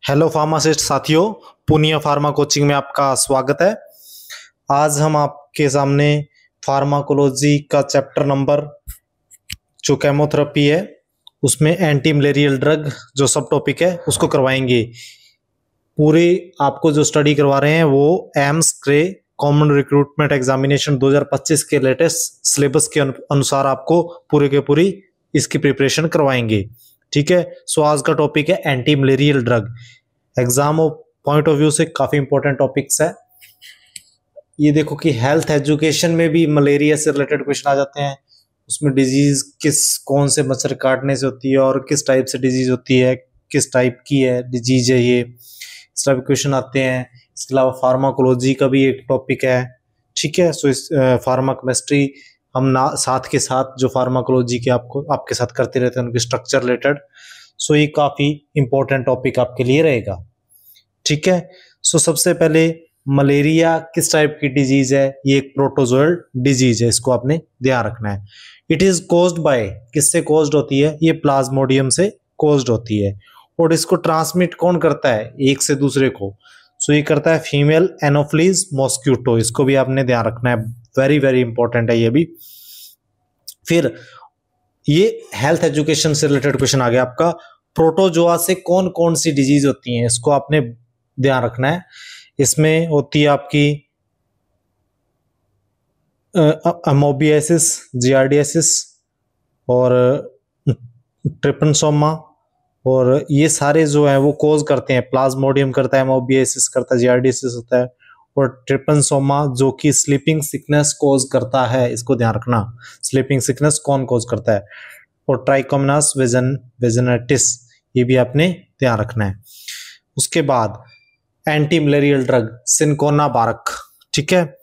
Hello pharmacist साथियों, Punia pharma coaching में आपका स्वागत है। आज हम आपके सामने फार्माकोलॉजी का चैप्टर नंबर जो केमोथेरेपी है उसमें एंटी मलेरियल ड्रग जो सब टॉपिक है उसको करवाएंगे। पूरे आपको जो स्टडी करवा रहे हैं वो एम्स क्रे कॉमन रिक्रूटमेंट एग्जामिनेशन 2025 के लेटेस्ट सिलेबस के अनुसार आपको पूरे के पूरी इसकी प्रिपरेशन करवाएंगे। ठीक है, सो आज का टॉपिक है anti malarial drug. Exam point of view से काफी इंपॉर्टेंट टॉपिक्स है। ये देखो कि हेल्थ एजुकेशन में भी मलेरिया से रिलेटेड क्वेश्चन आ जाते हैं। उसमें डिजीज कौन से मच्छर काटने से होती है और किस टाइप से डिजीज होती है, किस टाइप की है डिजीज है, ये इस टाइप क्वेश्चन आते हैं। इसके अलावा फार्माकोलॉजी का भी एक टॉपिक है। ठीक है, सो इस फार्माकेमिस्ट्री हम ना साथ के साथ जो फार्माकोलॉजी के आपके साथ करते रहते हैं उनके स्ट्रक्चर रिलेटेड, सो ये काफी इंपॉर्टेंट टॉपिक आपके लिए रहेगा। ठीक है, सो सबसे पहले मलेरिया किस टाइप की डिजीज है? ये एक प्रोटोजोअल डिजीज है, इसको आपने ध्यान रखना है। इट इज कॉज्ड बाय, किससे कॉज्ड होती है? ये प्लाज्मोडियम से कॉज्ड होती है। और इसको ट्रांसमिट कौन करता है एक से दूसरे को? सो ये करता है फीमेल एनोफिलीज मॉस्क्यूटो। इसको भी आपने ध्यान रखना है, वेरी वेरी इंपॉर्टेंट है ये भी। फिर ये हेल्थ एजुकेशन से रिलेटेड क्वेश्चन आ गया आपका, प्रोटोजोआ से कौन कौन सी डिजीज होती हैं, इसको आपने ध्यान रखना है। इसमें होती है आपकी अमोबियासिस, जियार्डियासिस और ट्रिपनसोमा, और ये सारे जो है वो कोज करते हैं। प्लाज्मोडियम करता है, अमोबियासिस करता है, जियार्डियासिस होता है, और ट्रिपनसोमा जो कि स्लीपिंग सिकनेस कोज करता है। इसको ध्यान रखना, स्लीपिंग सिकनेस कौन कोज करता है। और ट्राइकोमोनास वेजनाइटिस, ये भी आपने ध्यान रखना है। उसके बाद एंटी मलेरियल ड्रग सिनकोना बारक। ठीक है,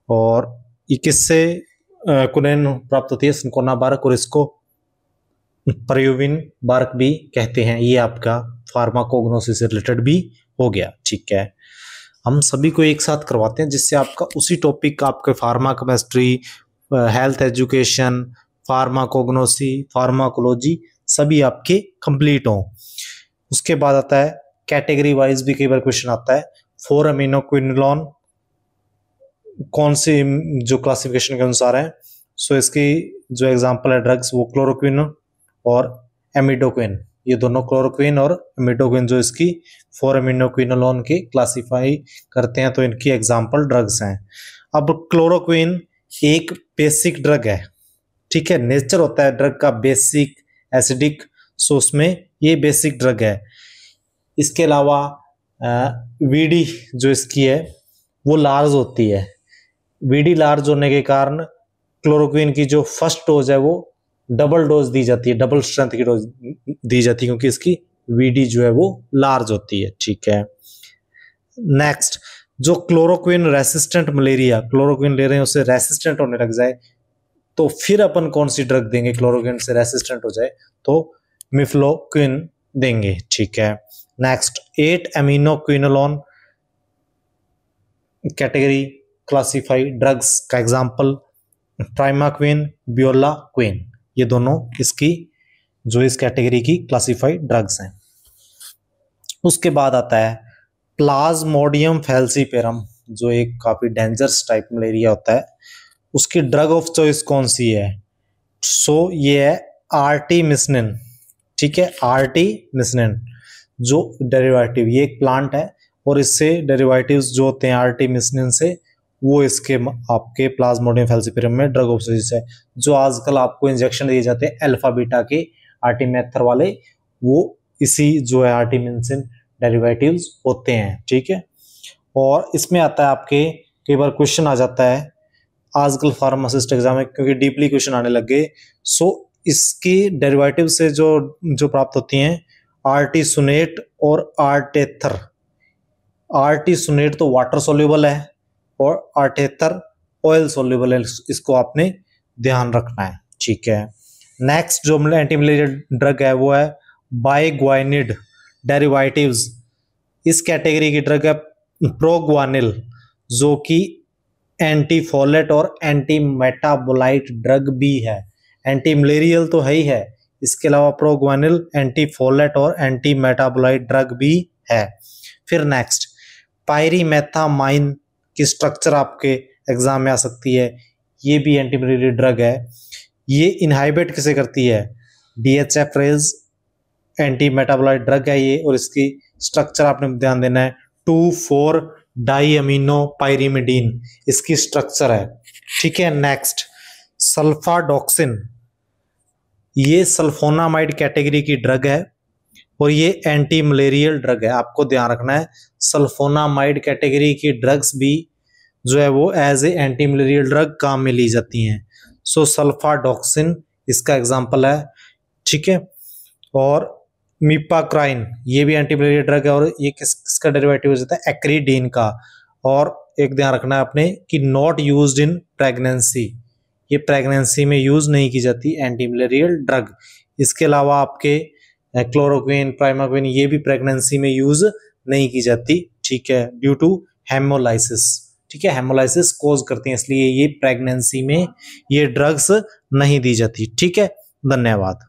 और ये किससे कुनैन प्राप्त होती है? सिनकोना बारक, और इसको परयूविन बारक भी कहते हैं। ये आपका फार्माकोग्नोसिस से रिलेटेड भी हो गया। ठीक है, हम सभी को एक साथ करवाते हैं जिससे आपका उसी टॉपिक का आपके फार्माकेमिस्ट्री, हेल्थ एजुकेशन, फार्माकोग्नोसी, फार्माकोलॉजी सभी आपके कंप्लीट हों। उसके बाद आता है कैटेगरी वाइज भी कई बार क्वेश्चन आता है। 4-अमीनोक्विनोलोन कौन सी जो क्लासिफिकेशन के अनुसार है? सो इसकी जो एग्जांपल है ड्रग्स वो क्लोरोक्विन और एमिडोक्विन, ये दोनों क्लोरोक्विन और एमिडोक्विन जो इसकी 4-अमीनोक्विनोलोन के क्लासिफाई करते हैं, तो इनकी एग्जांपल ड्रग्स हैं। अब क्लोरोक्विन एक बेसिक ड्रग है। ठीक है, नेचर होता है ड्रग का बेसिक एसिडिक, सो उसमें ये बेसिक ड्रग है। इसके अलावा वीडी जो इसकी है वो लार्ज होती है। वीडी लार्ज होने के कारण क्लोरोक्विन की जो फर्स्ट डोज है वो डबल डोज दी जाती है, डबल स्ट्रेंथ की डोज दी जाती है, क्योंकि इसकी वीडी जो है वो लार्ज होती है। ठीक है, नेक्स्ट जो क्लोरोक्विन रेसिस्टेंट मलेरिया, क्लोरोक्विन ले रहे हैं उससे रेसिस्टेंट होने लग जाए, तो फिर अपन कौन सी ड्रग देंगे? क्लोरोक्विन से रेसिस्टेंट हो जाए तो मिफ्लोक्विन देंगे। ठीक है, नेक्स्ट 8-अमीनोक्विनोलोन कैटेगरी क्लासिफाइड ड्रग्स का एग्जांपल ट्राइमाक्विन, ब्यूलाक्विन, ये दोनों इसकी जो इस कैटेगरी की क्लासिफाइड ड्रग्स हैं। उसके बाद आता है प्लाज्मोडियम फैल्सीपेरम, जो एक काफी डेंजरस टाइप मलेरिया होता है। उसकी ड्रग ऑफ चॉइस कौन सी है? सो ये है आर्टीमिसनिन। ठीक है, आर्टीमिसनिन जो डेरिवेटिव, ये एक प्लांट है और इससे डेरिवेटिव्स जो होते हैं आर्टीमिसनिन से, वो इसके आपके प्लाज्मोडियम फैल्सीपेरम में ड्रग ऑफ चॉइस है। जो आजकल आपको इंजेक्शन दिए जाते हैं अल्फा बीटा के आर्टीमेथर वाले, वो इसी जो है आर्टीमिसनिन डेरिवेटिव्स होते हैं। ठीक है, और इसमें आता है आपके कई बार क्वेश्चन आ जाता है आजकल फार्मासिस्ट एग्जाम में, क्योंकि डीपली क्वेश्चन आने लग गए। सो इसकी डेरिवेटिव से जो प्राप्त होती हैं आर्टीसुनेट और आर्टेथर। आर्टीसुनेट तो वाटर सोल्यूबल है और आर्टेथर ऑयल सोल्यूबल है, इसको आपने ध्यान रखना है। ठीक है, नेक्स्ट जो एंटी मलेरियल ड्रग है वो है बाइग्वानिड डेरिवेटिव्स। इस कैटेगरी की ड्रग है प्रोग्वानिल, जो कि एंटी फोलेट और एंटी मेटाबोलाइट ड्रग भी है। एंटी मलेरियल तो है ही है, इसके अलावा प्रोग्वानिल एंटी फोलेट और एंटी मेटाबोलाइट ड्रग भी है। फिर नेक्स्ट, पायरीमेथामाइन की स्ट्रक्चर आपके एग्जाम में आ सकती है। ये भी एंटी मलेरिया ड्रग है। ये इनहाइबिट किसे करती है? DHF रेज एंटी मेटाबोलाइट ड्रग है ये, और इसकी स्ट्रक्चर आपने ध्यान देना है, 2,4 डाईअमीनो पायरीमिडीन इसकी स्ट्रक्चर है। ठीक है। नेक्स्ट, सल्फाडॉक्सिन, ये सल्फोनामाइड कैटेगरी की ड्रग है और ये एंटी मलेरियल ड्रग है। आपको ध्यान रखना है, सल्फोनामाइड कैटेगरी की ड्रग्स भी जो है वो as a anti malarial drug काम में ली जाती हैं। सो सल्फाडॉक्सिन इसका एग्जांपल है। ठीक है। और मीपाक्राइन, ये भी एंटी मलेरिया ड्रग है और ये किसका डेरिवेटिव हो जाता है? एक्रीडीन का। और एक ध्यान रखना है आपने कि नॉट यूज्ड इन प्रेगनेंसी, ये प्रेगनेंसी में यूज नहीं की जाती एंटी मलेरियल ड्रग। इसके अलावा आपके क्लोरोक्विन, प्राइमाक्विन, ये भी प्रेगनेंसी में यूज नहीं की जाती। ठीक है, ड्यू टू हेमोलाइसिस। ठीक है, हेमोलाइसिस कोज करती है, इसलिए ये प्रेगनेंसी में ये ड्रग्स नहीं दी जाती। ठीक है, धन्यवाद।